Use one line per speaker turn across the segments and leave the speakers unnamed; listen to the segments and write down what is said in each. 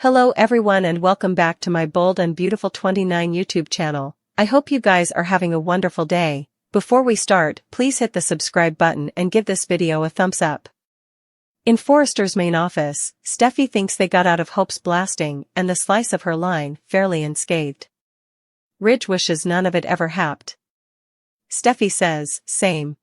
Hello everyone and welcome back to my Bold and Beautiful 29 YouTube channel. I hope you guys are having a wonderful day. Before we start, please hit the subscribe button and give this video a thumbs up. In Forrester's main office, Steffi thinks they got out of Hope's blasting and the slice of her line fairly unscathed. Ridge wishes none of it ever happened. Steffi says, same.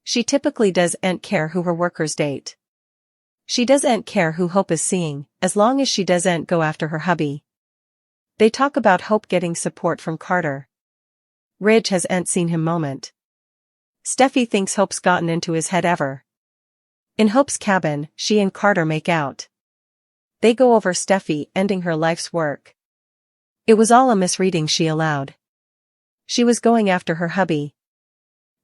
She typically doesn't care who her workers date. She doesn't care who Hope is seeing, as long as she doesn't go after her hubby. They talk about Hope getting support from Carter. Ridge hasn't seen him moment. Steffi thinks Hope's gotten into his head ever. In Hope's cabin, she and Carter make out. They go over Steffi ending her life's work. It was all a misreading she allowed. She was going after her hubby.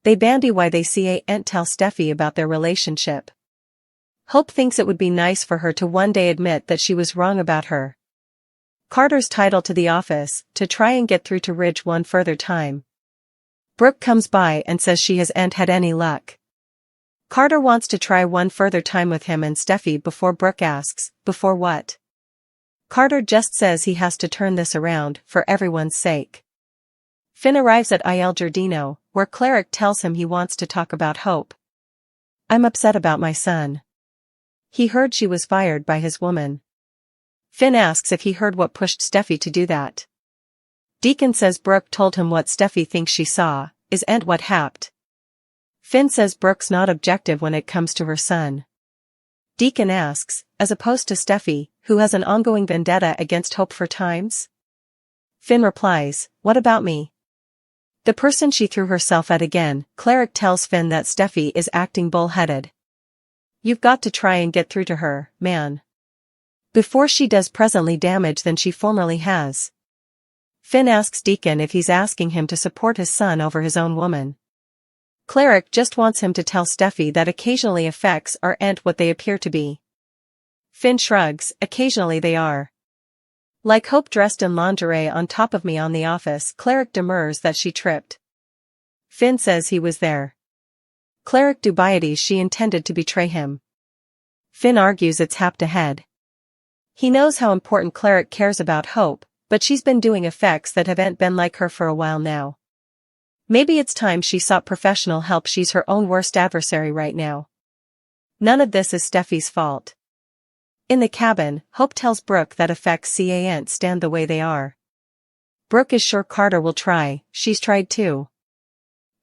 They bandy why they can't tell Steffi about their relationship. Hope thinks it would be nice for her to one day admit that she was wrong about her. Carter's titled to the office to try and get through to Ridge one further time. Brooke comes by and says she hasn't had any luck. Carter wants to try one further time with him and Steffi before Brooke asks, before what? Carter just says he has to turn this around for everyone's sake. Finn arrives at Il Giardino, where Cleric tells him he wants to talk about Hope. I'm upset about my son. He heard she was fired by his woman. Finn asks if he heard what pushed Steffi to do that. Deacon says Brooke told him what Steffi thinks she saw, and what happened. Finn says Brooke's not objective when it comes to her son. Deacon asks, as opposed to Steffi, who has an ongoing vendetta against Hope for times? Finn replies, what about me? The person she threw herself at again. Cleric tells Finn that Steffi is acting bullheaded. You've got to try and get through to her, man. Before she does presently damage than she formerly has. Finn asks Deacon if he's asking him to support his son over his own woman. Cleric just wants him to tell Steffi that occasionally effects aren't what they appear to be. Finn shrugs, occasionally they are. Like Hope dressed in lingerie on top of me on the office. Cleric demurs that she tripped. Finn says he was there. Cleric dubieties she intended to betray him. Finn argues it's happened ahead. He knows how important Cleric cares about Hope, but she's been doing effects that haven't been like her for a while now. Maybe it's time she sought professional help. She's her own worst adversary right now. None of this is Steffi's fault. In the cabin, Hope tells Brooke that effects can't stand the way they are. Brooke is sure Carter will try, she's tried too.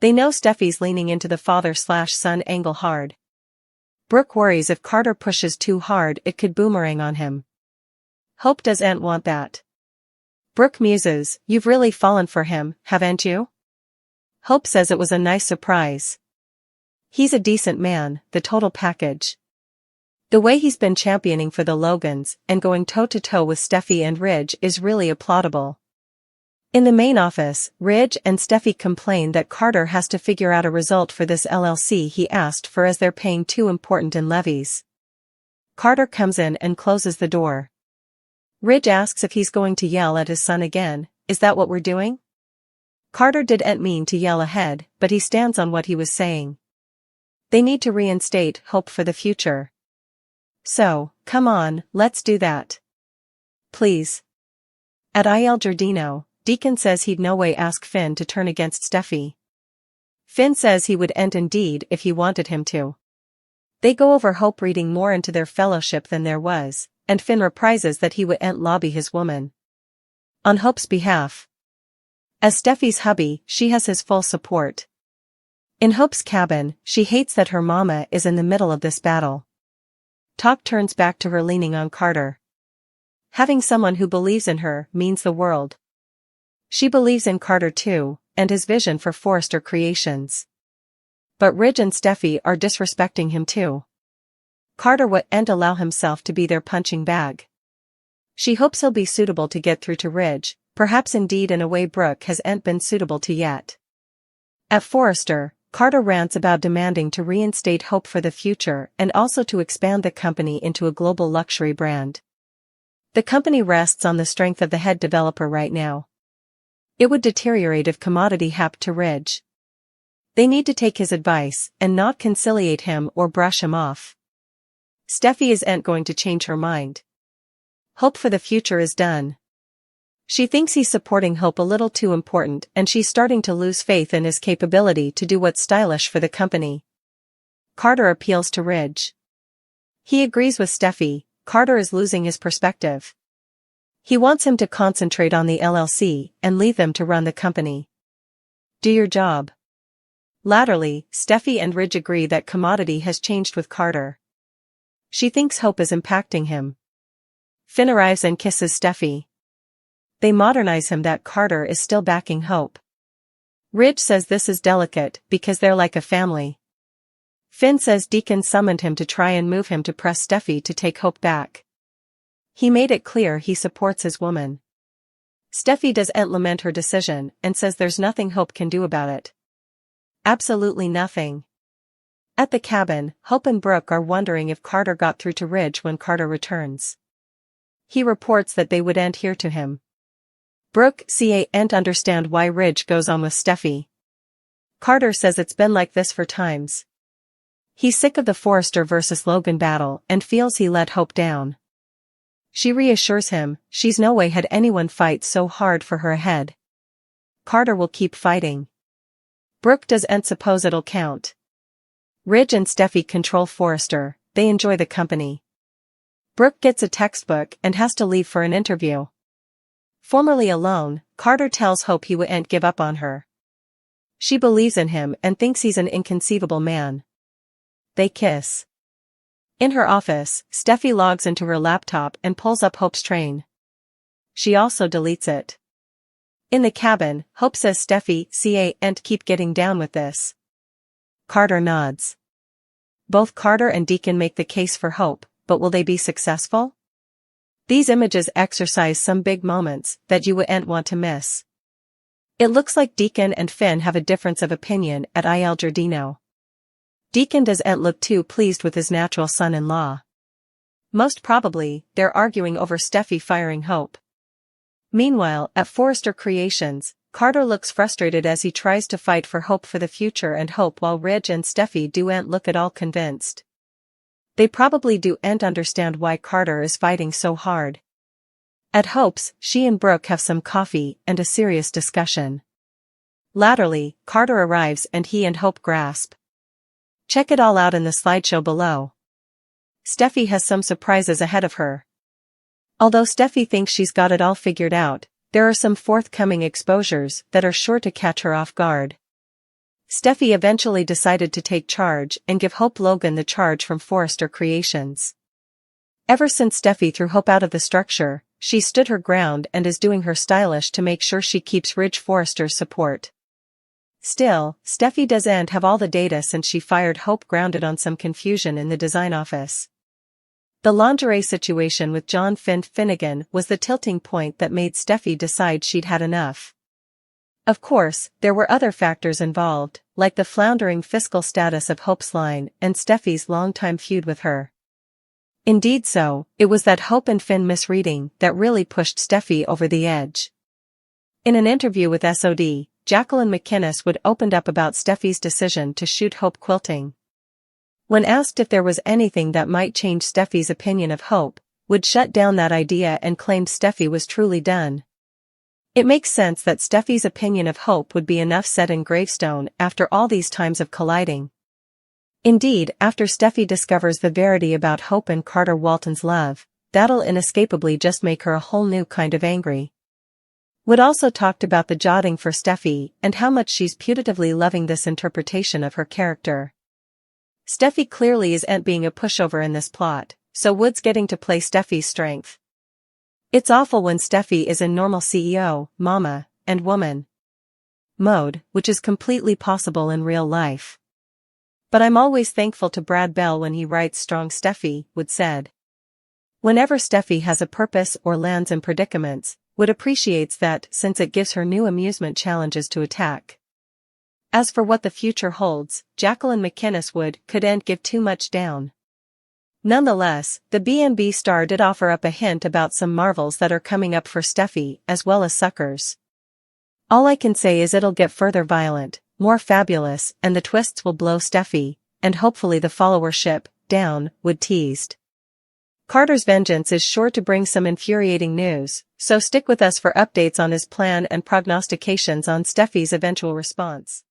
They know Steffi's leaning into the father/son angle hard. Brooke worries if Carter pushes too hard it could boomerang on him. Hope doesn't want that. Brooke muses, you've really fallen for him, haven't you? Hope says it was a nice surprise. He's a decent man, the total package. The way he's been championing for the Logans and going toe-to-toe with Steffi and Ridge is really applaudable. In the main office, Ridge and Steffi complain that Carter has to figure out a result for this LLC he asked for as they're paying too important in levies. Carter comes in and closes the door. Ridge asks if he's going to yell at his son again, is that what we're doing? Carter didn't mean to yell ahead, but he stands on what he was saying. They need to reinstate Hope for the future. So, come on, let's do that. Please. At Il Giardino, Deacon says he'd no way ask Finn to turn against Steffi. Finn says he would indeed if he wanted him to. They go over Hope reading more into their fellowship than there was, and Finn reprises that he wouldn't lobby his woman. On Hope's behalf. As Steffi's hubby, she has his full support. In Hope's cabin, she hates that her mama is in the middle of this battle. Talk turns back to her leaning on Carter. Having someone who believes in her means the world. She believes in Carter too, and his vision for Forrester Creations. But Ridge and Steffi are disrespecting him too. Carter wouldn't allow himself to be their punching bag. She hopes he'll be suitable to get through to Ridge, perhaps indeed in a way Brooke hasn't been suitable to yet. At Forrester, Carter rants about demanding to reinstate Hope for the future and also to expand the company into a global luxury brand. The company rests on the strength of the head developer right now. It would deteriorate if commodity happened to Ridge. They need to take his advice and not conciliate him or brush him off. Steffi isn't going to change her mind. Hope for the future is done. She thinks he's supporting Hope a little too important and she's starting to lose faith in his capability to do what's stylish for the company. Carter appeals to Ridge. He agrees with Steffi. Carter is losing his perspective. He wants him to concentrate on the LLC and leave them to run the company. Do your job. Latterly, Steffi and Ridge agree that commodity has changed with Carter. She thinks Hope is impacting him. Finn arrives and kisses Steffi. They modernize him that Carter is still backing Hope. Ridge says this is delicate because they're like a family. Finn says Deacon summoned him to try and move him to press Steffi to take Hope back. He made it clear he supports his woman. Steffi doesn't lament her decision and says there's nothing Hope can do about it. Absolutely nothing. At the cabin, Hope and Brooke are wondering if Carter got through to Ridge when Carter returns. He reports that they wouldn't hear to him. Brooke can't understand why Ridge goes on with Steffi. Carter says it's been like this for times. He's sick of the Forrester versus Logan battle and feels he let Hope down. She reassures him she's no way had anyone fight so hard for her ahead. Carter will keep fighting. Brooke doesn't suppose it'll count. Ridge and Steffi control Forrester, they enjoy the company. Brooke gets a textbook and has to leave for an interview. Formerly alone, Carter tells Hope he wouldn't give up on her. She believes in him and thinks he's an inconceivable man. They kiss. In her office, Steffi logs into her laptop and pulls up Hope's train. She also deletes it. In the cabin, Hope says Steffi can't keep getting down with this. Carter nods. Both Carter and Deacon make the case for Hope, but will they be successful? These images exercise some big moments that you wouldn't want to miss. It looks like Deacon and Finn have a difference of opinion at Il Giardino. Deacon doesn't look too pleased with his natural son-in-law. Most probably, they're arguing over Steffi firing Hope. Meanwhile, at Forrester Creations, Carter looks frustrated as he tries to fight for Hope for the future and Hope while Ridge and Steffi don't look at all convinced. They probably don't understand why Carter is fighting so hard. At Hope's, she and Brooke have some coffee and a serious discussion. Latterly, Carter arrives and he and Hope grasp. Check it all out in the slideshow below. Steffi has some surprises ahead of her. Although Steffi thinks she's got it all figured out, there are some forthcoming exposures that are sure to catch her off guard. Steffi eventually decided to take charge and give Hope Logan the charge from Forrester Creations. Ever since Steffi threw Hope out of the structure, she stood her ground and is doing her stylish to make sure she keeps Ridge Forrester's support. Still, Steffi doesn't have all the data since she fired Hope grounded on some confusion in the design office. The lingerie situation with John Finnegan was the tilting point that made Steffi decide she'd had enough. Of course, there were other factors involved, like the floundering fiscal status of Hope's line and Steffi's longtime feud with her. Indeed so, it was that Hope and Finn misreading that really pushed Steffi over the edge. In an interview with SOD, Jacqueline McInnes would opened up about Steffi's decision to shoot Hope quilting. When asked if there was anything that might change Steffi's opinion of Hope, Wood shut down that idea and claimed Steffi was truly done. It makes sense that Steffi's opinion of Hope would be enough set in gravestone after all these times of colliding. Indeed, after Steffi discovers the verity about Hope and Carter Walton's love, that'll inescapably just make her a whole new kind of angry. Wood also talked about the jotting for Steffi and how much she's putatively loving this interpretation of her character. Steffi clearly isn't being a pushover in this plot, so Wood's getting to play Steffi's strength. It's awful when Steffi is in normal CEO, mama, and woman mode, which is completely possible in real life. But I'm always thankful to Brad Bell when he writes strong Steffi, Wood said. Whenever Steffi has a purpose or lands in predicaments, Wood appreciates that since it gives her new amusement challenges to attack. As for what the future holds, Jacqueline McInnes couldn't give too much down. Nonetheless, the B&B star did offer up a hint about some marvels that are coming up for Steffi as well as suckers. All I can say is it'll get further violent, more fabulous, and the twists will blow Steffi, and hopefully the followership, down, Wood teased. Carter's vengeance is sure to bring some infuriating news, so stick with us for updates on his plan and prognostications on Steffi's eventual response.